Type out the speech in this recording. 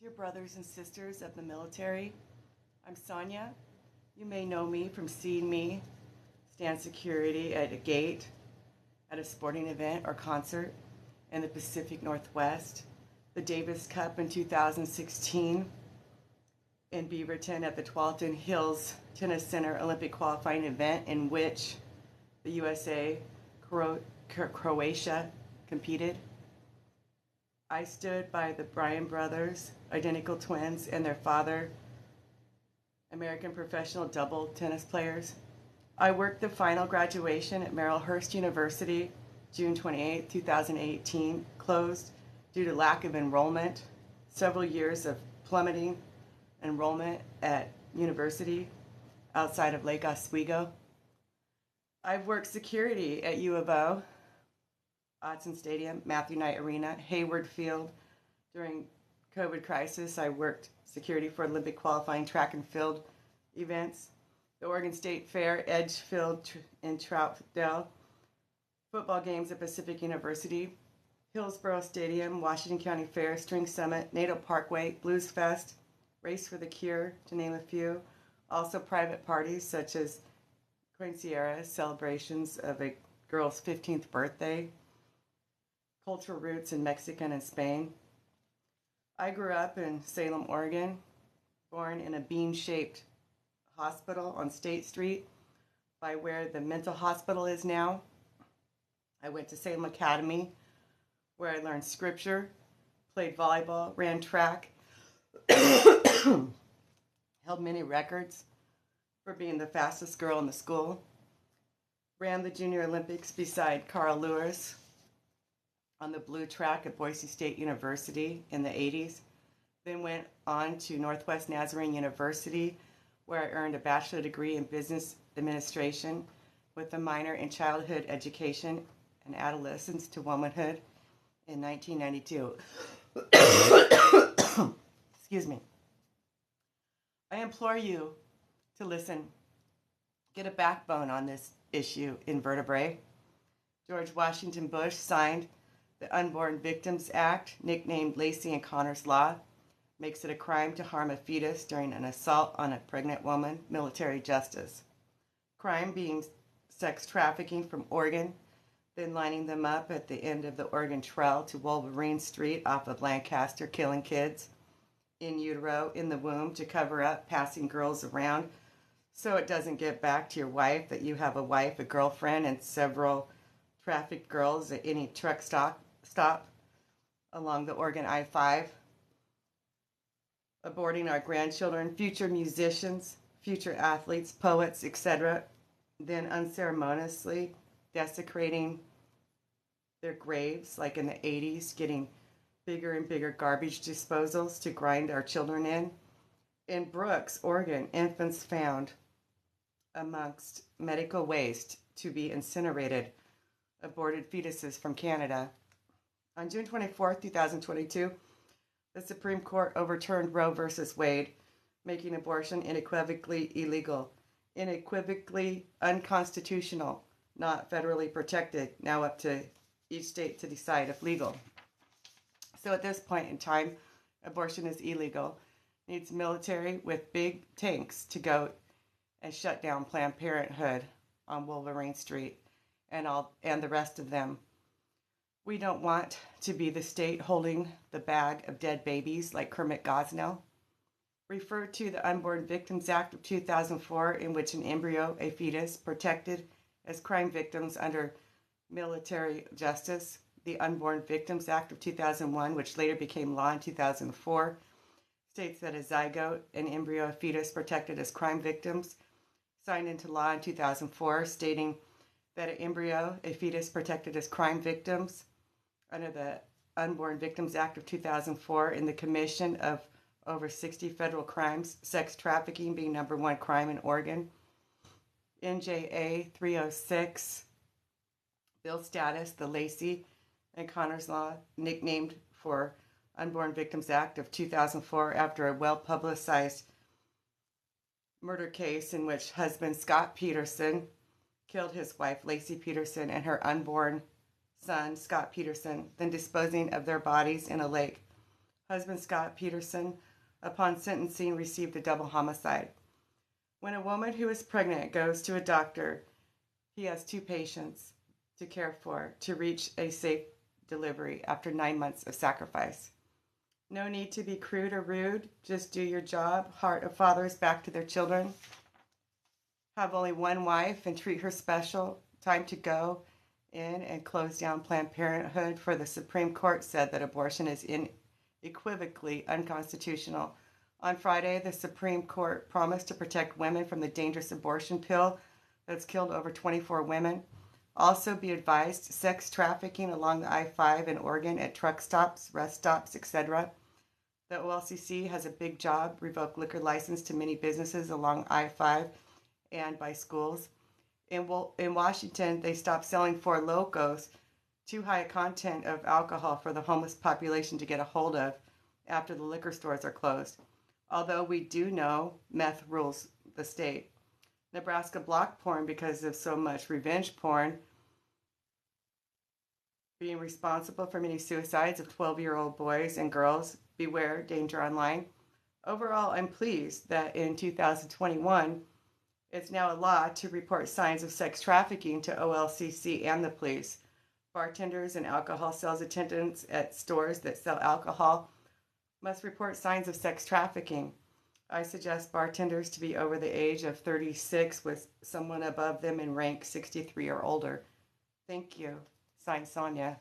Dear brothers and sisters of the military, I'm Sonia. You may know me from seeing me stand security at a gate, at a sporting event or concert in the Pacific Northwest, the Davis Cup in 2016, in Beaverton at the Tualatin Hills Tennis Center Olympic qualifying event in which the USA, Croatia competed. I stood by the Bryan brothers, identical twins, and their father, American professional double tennis players. I worked the final graduation at Marylhurst University, June 28, 2018, closed due to lack of enrollment, several years of plummeting enrollment at university outside of Lake Oswego. I've worked security at U of O, Autzen Stadium, Matthew Knight Arena, Hayward Field. During COVID crisis, I worked security for Olympic qualifying track and field events, the Oregon State Fair, Edgefield in Troutdale, football games at Pacific University, Hillsborough Stadium, Washington County Fair, String Summit, Nato Parkway, Blues Fest, Race for the Cure, to name a few. Also private parties such as Quinceañera, celebrations of a girl's 15th birthday, cultural roots in Mexican and Spain. I grew up in Salem, Oregon, born in a bean-shaped hospital on State Street by where the mental hospital is now. I went to Salem Academy where I learned scripture, played volleyball, ran track, held many records for being the fastest girl in the school, ran the Junior Olympics beside Carl Lewis on the blue track at Boise State University in the 80s, then went on to Northwest Nazarene University, where I earned a bachelor degree in business administration with a minor in childhood education and adolescence to womanhood in 1992. Excuse me. I implore you to listen. Get a backbone on this issue in vertebrae. George Washington Bush signed the Unborn Victims Act, nicknamed Lacey and Connors Law, makes it a crime to harm a fetus during an assault on a pregnant woman, military justice. Crime being sex trafficking from Oregon, then lining them up at the end of the Oregon Trail to Wolverine Street off of Lancaster, killing kids in utero, in the womb, to cover up, passing girls around so it doesn't get back to your wife that you have a wife, a girlfriend, and several trafficked girls at any truck stop along the Oregon I-5, aborting our grandchildren, future musicians, future athletes, poets, etc., then unceremoniously desecrating their graves, like in the 80s, getting bigger and bigger garbage disposals to grind our children in. In Brooks, Oregon, infants found amongst medical waste to be incinerated, aborted fetuses from Canada. On June 24, 2022, the Supreme Court overturned Roe v. Wade, making abortion unequivocally illegal, unequivocally unconstitutional, not federally protected, now up to each state to decide if legal. So at this point in time, abortion is illegal. Needs military with big tanks to go and shut down Planned Parenthood on Wolverine Street and the rest of them. We don't want to be the state holding the bag of dead babies like Kermit Gosnell. Refer to the Unborn Victims Act of 2004, in which an embryo, a fetus, protected as crime victims under military justice. The Unborn Victims Act of 2001, which later became law in 2004, states that a zygote, an embryo, a fetus protected as crime victims, signed into law in 2004, stating that an embryo, a fetus protected as crime victims under the Unborn Victims Act of 2004 in the commission of over 60 federal crimes, sex trafficking being number one crime in Oregon. NJA 306, bill status, the Lacey and Connors Law, nicknamed for Unborn Victims Act of 2004 after a well-publicized murder case in which husband Scott Peterson killed his wife Lacey Peterson and her unborn son Scott Peterson, then disposing of their bodies in a lake Husband Scott Peterson, upon sentencing, received a double homicide. When a woman who is pregnant goes to a doctor, he has 2 patients to care for to reach a safe delivery after 9 months of sacrifice. No need to be crude or rude, just do your job. Heart of fathers back to their children. Have only one wife and treat her special. Time to go in and close down Planned Parenthood, for the Supreme Court said that abortion is unequivocally unconstitutional. On Friday, the Supreme Court promised to protect women from the dangerous abortion pill that's killed over 24 women. Also, be advised, sex trafficking along the I-5 in Oregon at truck stops, rest stops, etc. The OLCC has a big job, revoke liquor license to many businesses along I-5 and by schools. In Washington, they stopped selling Four Locos, too high a content of alcohol for the homeless population to get a hold of after the liquor stores are closed. Although we do know meth rules the state. Nebraska blocked porn because of so much revenge porn being responsible for many suicides of 12-year-old boys and girls. Beware danger online. Overall, I'm pleased that in 2021, it's now a law to report signs of sex trafficking to OLCC and the police. Bartenders and alcohol sales attendants at stores that sell alcohol must report signs of sex trafficking. I suggest bartenders to be over the age of 36 with someone above them in rank 63 or older. Thank you. Signed, Sonia.